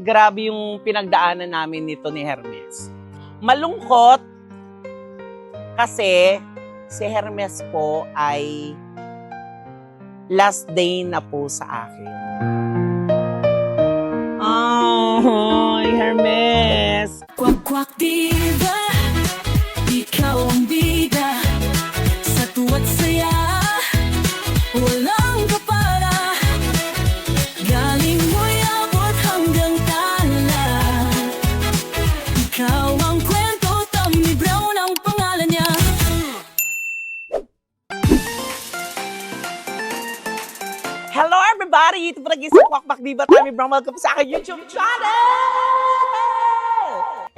grabe yung pinagdaanan namin nito ni Hermes. Malungkot kasi si Hermes po ay last day na po sa akin. Oh, Hermes! Kwak-kwak diba, ikaw ang bida, sa tuwa't saya, walang kapara, galing mo'y abot hanggang tala. Ikaw ang kwento, Tommy Brown ang pangalan niya. Hello everybody! Ito po nag-isang Kwak-Kwak Diba, Tommy Brown. Welcome sa aking YouTube channel!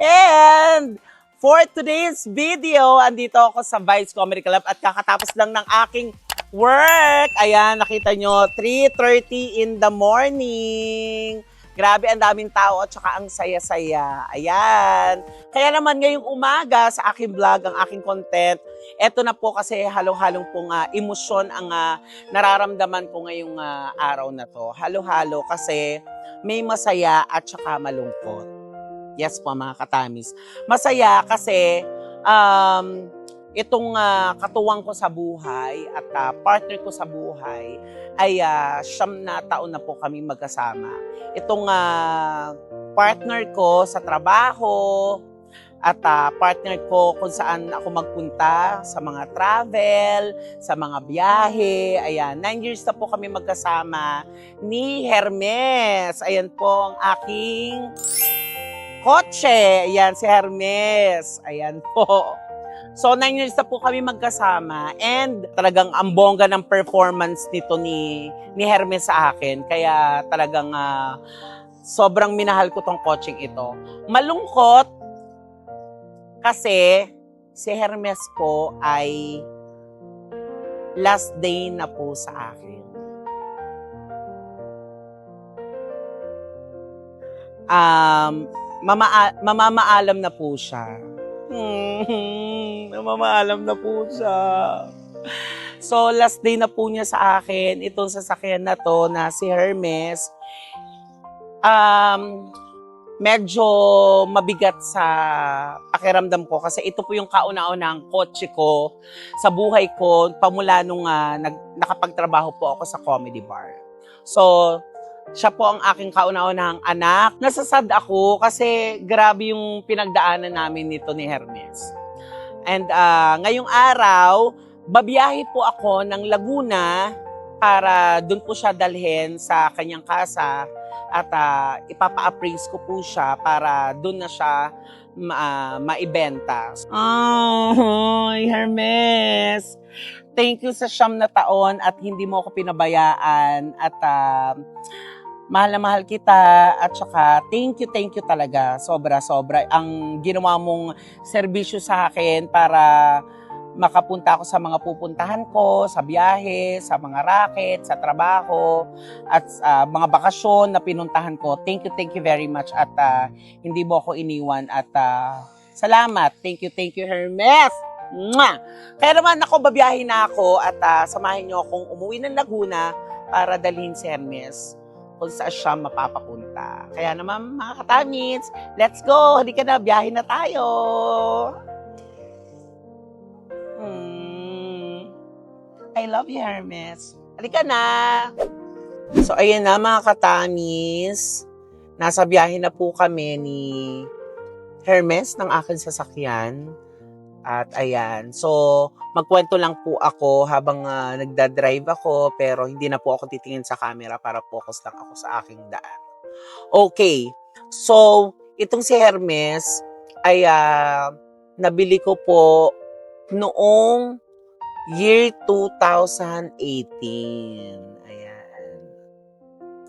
And for today's video, andito ako sa Vice Comedy Club at kakatapos lang ng aking work. Ayan, nakita nyo, 3:30 in the morning. Grabe, ang daming tao at saka ang saya-saya. Ayan. Kaya naman ngayong umaga sa aking vlog, ang aking content, eto na po kasi halong-halong pong emosyon ang nararamdaman ko ngayong araw na to. Halo-halo kasi may masaya at saka malungkot. Yes po mga katamis. Masaya kasi itong katuwang ko sa buhay at partner ko sa buhay ay 9 na taon na po kami magkasama. Itong partner ko sa trabaho at partner ko kung saan ako magpunta sa mga travel, sa mga biyahe. Ayan, 9 years na po kami magkasama ni Hermes. Ayan po ang aking kotse. Ayan, si Hermes. Ayan po. So, 9 years na po kami magkasama and talagang ang bongga ng performance nito ni Hermes sa akin. Kaya talagang sobrang minahal ko tong kotseng ito. Malungkot kasi si Hermes po ay last day na po sa akin. Mamamaalam na po siya. Mamamaalam na po siya. So, last day na po niya sa akin. Itong sasakyan na to na si Hermes. Medyo mabigat sa pakiramdam ko kasi ito po yung kauna-unahang kotse ko sa buhay ko pamula nung nakapagtrabaho po ako sa comedy bar. So, siya po ang aking kauna-unahang anak. Nasasad ako kasi grabe yung pinagdaanan namin nito ni Hermes. And ngayong araw, babiyahe po ako ng Laguna para doon po siya dalhin sa kanyang casa at ipapa-appraise ko po siya para doon na siya maibenta. Oh, Hermes! Thank you sa 9 na taon at hindi mo ako pinabayaan at mahal na mahal kita at saka thank you talaga. Sobra-sobra ang ginawa mong serbisyo sa akin para makapunta ako sa mga pupuntahan ko, sa biyahe, sa mga racket, sa trabaho, at mga bakasyon na pinuntahan ko. Thank you very much at hindi mo ako iniwan at salamat. Thank you Hermes! Mwah! Kaya naman ako, babiyahin na ako at samahin niyo akong umuwi ng Laguna para dalhin si Hermes kung saan siya mapapapunta. Kaya naman mga katamits, let's go! Halika na, biyahin na tayo! I love you, Hermes. Halika na! So, ayan na mga katamis. Nasa biyahe na po kami ni Hermes ng aking sasakyan. At ayan, so magkwento lang po ako habang nagdadrive ako pero hindi na po ako titingin sa camera para focus lang ako sa aking daan. Okay, so itong si Hermes ay nabili ko po noong year 2018. Ayan.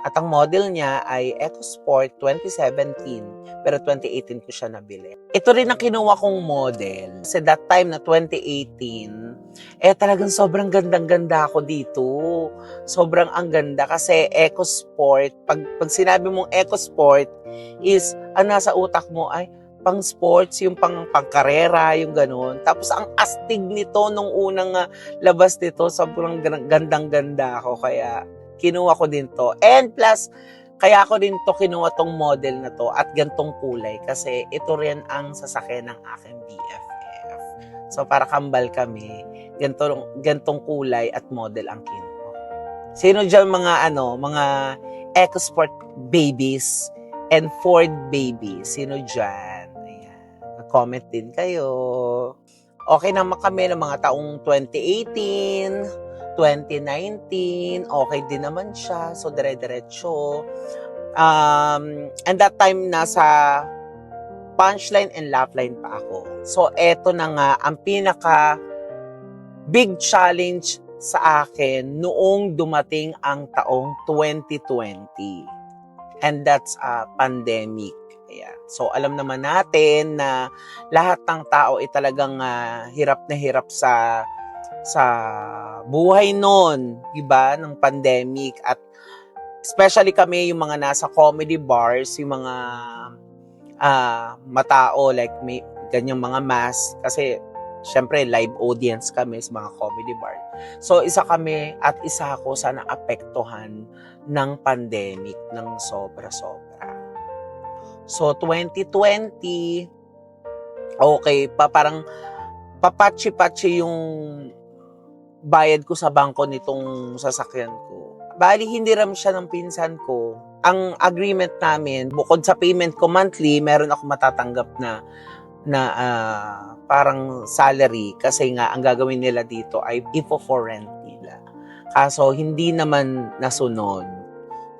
At ang model niya ay EcoSport 2017. Pero 2018 ko siya nabili. Ito rin ang kinuha kong model. Sa that time na 2018, talagang sobrang gandang-ganda ako dito. Sobrang ang ganda kasi EcoSport. Pag sinabi mong EcoSport is, ang nasa utak mo ay pang sports, yung pangkarera, yung ganun. Tapos ang astig nito nung unang labas nito, sobrang gandang-ganda ako. Kaya kinuha ko din to. And plus, Kaya ako din to kinuha tong model na to at gantong kulay kasi ito rin ang sasakyan ng aking BFF. So para kambal kami, gantong kulay at model ang kinuha. Sino dyan mga EcoSport babies and Ford babies? Sino dyan? Ayan. Comment din kayo. Okay naman kami ng mga taong 2018, 2019, okay din naman siya. So, dire-diretso. And that time, nasa punchline and laugh line pa ako. So, eto na nga, ang pinaka big challenge sa akin noong dumating ang taong 2020. And that's a pandemic. Ayan. So, alam naman natin na lahat ng tao ay talagang hirap na hirap sa buhay noon, iba, ng pandemic. At especially kami, yung mga nasa comedy bars, yung mga matao, like may ganyang mga mass, kasi syempre live audience kami sa mga comedy bar. So isa kami at isa ako sa naapektuhan ng pandemic ng sobra-sobra. So 2020, okay, parang papatsi-patsi yung bayad ko sa bangko nitong sasakyan ko. Bali, hindi ram siya ng pinsan ko. Ang agreement namin, bukod sa payment ko monthly, meron ako matatanggap na parang salary kasi nga ang gagawin nila dito ay for rent nila. Kaso hindi naman nasunod.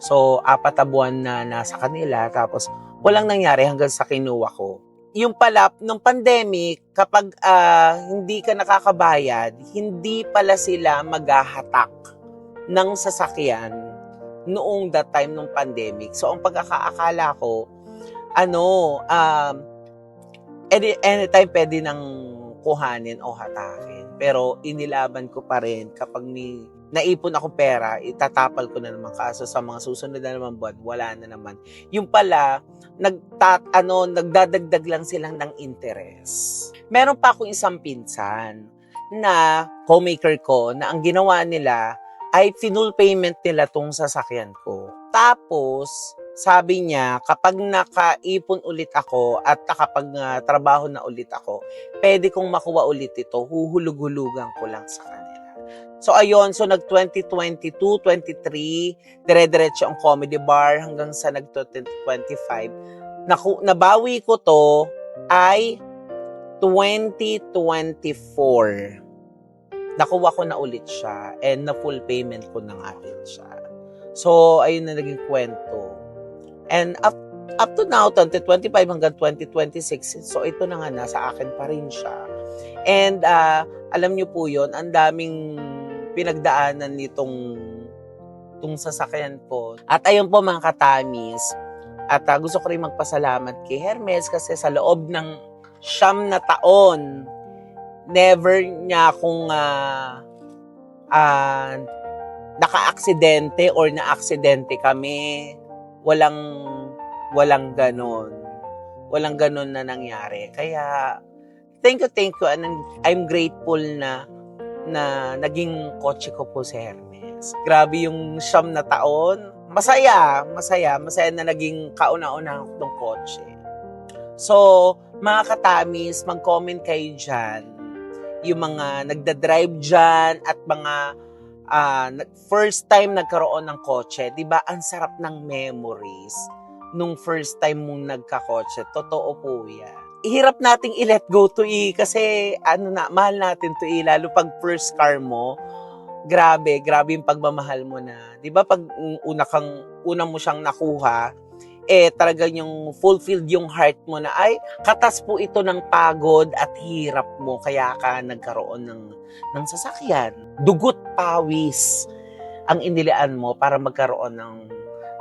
So, 4 na buwan na nasa kanila tapos walang nangyari hanggang sa kinuha ko. Yung pala, nung pandemic, kapag hindi ka nakakabayad, hindi pala sila maghahatak ng sasakyan noong that time nung pandemic. So, ang pagkakaakala ko, anytime pwede nang kuhanin o hatakin. Pero inilaban ko pa rin kapag naipon ako pera, itatapal ko na naman. Kaso sa mga susunod na naman buwan, wala na naman. Yung pala, nagdadagdag lang silang ng interest. Meron pa akong isang pinsan na homemaker ko na ang ginawa nila ay full payment nila tong sasakyan ko. Tapos, sabi niya, kapag nakaipon ulit ako at kapag trabaho na ulit ako, pwede kong makuha ulit ito, huhulug-hulugan ko lang sa kanila. So ayun, so nag 2022, 23, dire-diretso ang comedy bar hanggang sa nag 2025. Nabawi ko to ay 2024. Nakuha ko na ulit siya and na full payment ko na nga din siya. So ayun na naging kwento. And up to now, 2025 hanggang 2026, so ito na nga, nasa akin pa rin siya. And alam niyo po yun, ang daming pinagdaanan nitong sasakyan ko. At ayun po mga katamis, at gusto ko rin magpasalamat kay Hermes kasi sa loob ng 9 na taon, never niya akong naka-aksidente or na-aksidente kami. Walang ganon. Walang ganon na nangyari. Kaya, thank you, and I'm grateful na naging kotse ko po si Hermes. Grabe yung 9 na taon. Masaya na naging kauna-una ng kotse. So, mga katamis, mag-comment kayo dyan. Yung mga nagda-drive dyan at mga first time nagkaroon ng kotse. Diba, ang sarap ng memories nung first time mong nagkakotse. Totoo po yan. Ihirap nating i-let go to kasi mahal natin to lalo pag first car mo, grabe yung pagmamahal mo na. 'Di ba pag una mo siyang nakuha, talagang yung fulfilled yung heart mo na ay katas po ito ng pagod at hirap mo kaya ka nagkaroon ng sasakyan. Dugot pawis ang inilaan mo para magkaroon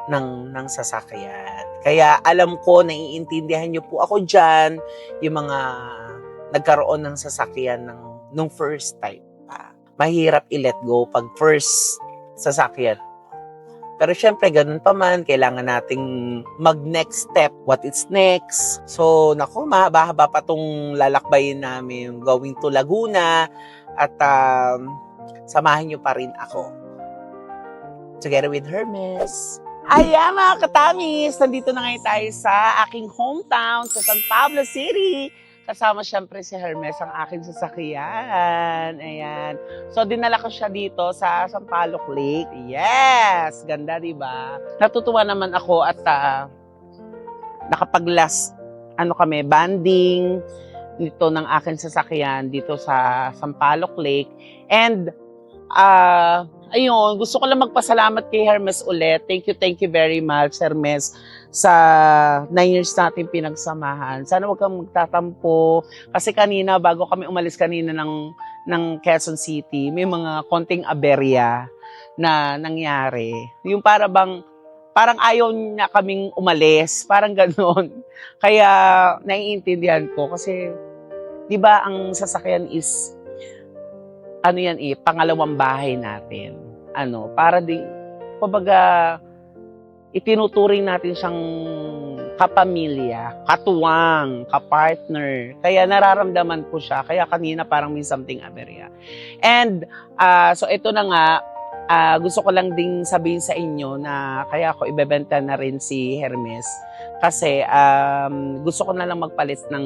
ng sasakyan. Kaya alam ko, naiintindihan niyo po ako dyan, yung mga nagkaroon ng sasakyan nung first time pa. Mahirap i-let go pag first sasakyan. Pero syempre, ganun pa man, kailangan nating mag-next step. What is next? So, naku, mahaba-haba pa tong lalakbayin namin going to Laguna at samahan niyo pa rin ako. Together with Hermes. Ayan mga katamis, nandito na ngayon tayo sa aking hometown sa San Pablo City. Kasama siyempre si Hermes, ang aking sasakyan. Ayan. So, dinala ko siya dito sa Sampaloc Lake. Yes! Ganda, di ba? Natutuwa naman ako at nakapag-last, banding nito ng aking sasakyan dito sa Sampaloc Lake. And, ayun, gusto ko lang magpasalamat kay Hermes ulit. Thank you very much, Hermes, sa 9 years natin pinagsamahan. Sana huwag kang magtatampo. Kasi kanina, bago kami umalis kanina ng Quezon City, may mga konting aberya na nangyari. Yung parang ayaw niya kaming umalis. Parang gano'n. Kaya naiintindihan ko. Kasi, di ba, ang sasakyan is pangalawang bahay natin. Para din, kumbaga, itinuturing natin siyang kapamilya, katuwang, kapartner. Kaya nararamdaman ko siya. Kaya kanina parang may something aberya. And, so ito na nga, gusto ko lang ding sabihin sa inyo na kaya ako ibebenta na rin si Hermes. Kasi, gusto ko na lang magpalit ng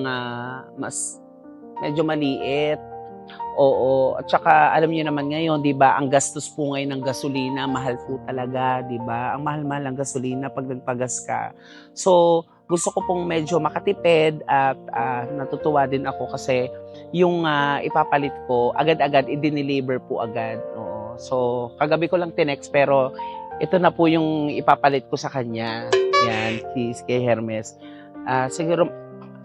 mas medyo maliit. Oo, at saka alam niyo naman ngayon, 'di ba, ang gastos po ngayon ng gasolina, mahal po talaga, 'di ba? Ang mahal-mahal ng gasolina pag nagpagas ka. So, gusto ko pong medyo makatipid at natutuwa din ako kasi yung ipapalit ko, agad-agad i-deliver po agad. Oo. So, kagabi ko lang tinext pero ito na po yung ipapalit ko sa kanya. Yan, kay Hermes.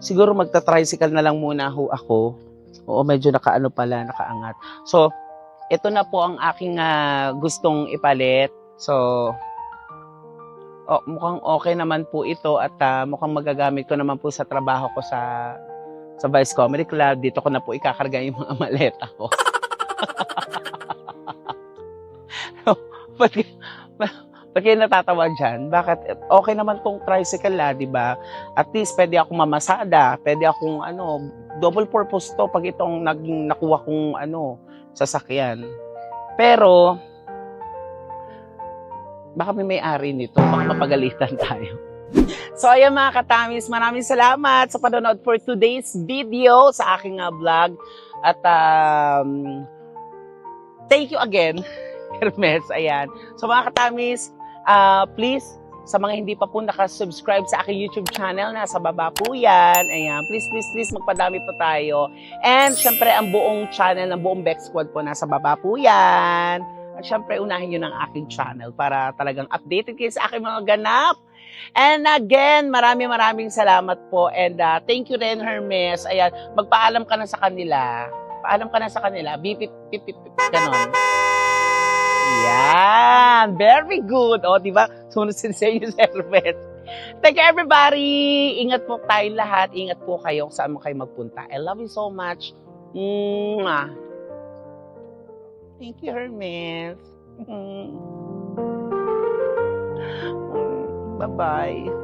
Siguro magta-tricycle na lang muna ako. Oo, medyo nakaangat. So, ito na po ang aking gustong ipalit. So, mukhang okay naman po ito at mukhang magagamit ko naman po sa trabaho ko sa Vice Comedy Club. Dito ko na po ikakarga yung mga maleta ko. Ba't kayo natatawa dyan? Bakit? Okay naman tong tricycle di ba? At least pwede akong mamasada, pwede akong double purpose to pag itong nakuha kong sasakyan. Pero, baka may-ari nito, baka mapagalitan tayo. So ayan mga katamis, maraming salamat sa panonood for today's video sa aking vlog. At thank you again, Hermes. Ayan. So mga katamis, please, sa mga hindi pa po nakasubscribe sa aking YouTube channel, nasa baba po yan. Ayan, please, magpadami po tayo. And syempre, ang buong channel ng buong Beck Squad po, nasa baba po yan. At syempre, unahin nyo ng aking channel para talagang updated kayo sa aking mga ganap. And again, maraming salamat po. And thank you rin, Hermes. Ayan, magpaalam ka na sa kanila. Paalam ka na sa kanila. Bip, ganon. Yan! Very good! O, diba? Sunod sa inyo, Hermes. Thank you, everybody! Ingat po tayo lahat. Ingat po kayo kung saan mo kayo magpunta. I love you so much. Mwah! Thank you, Hermes. Bye-bye.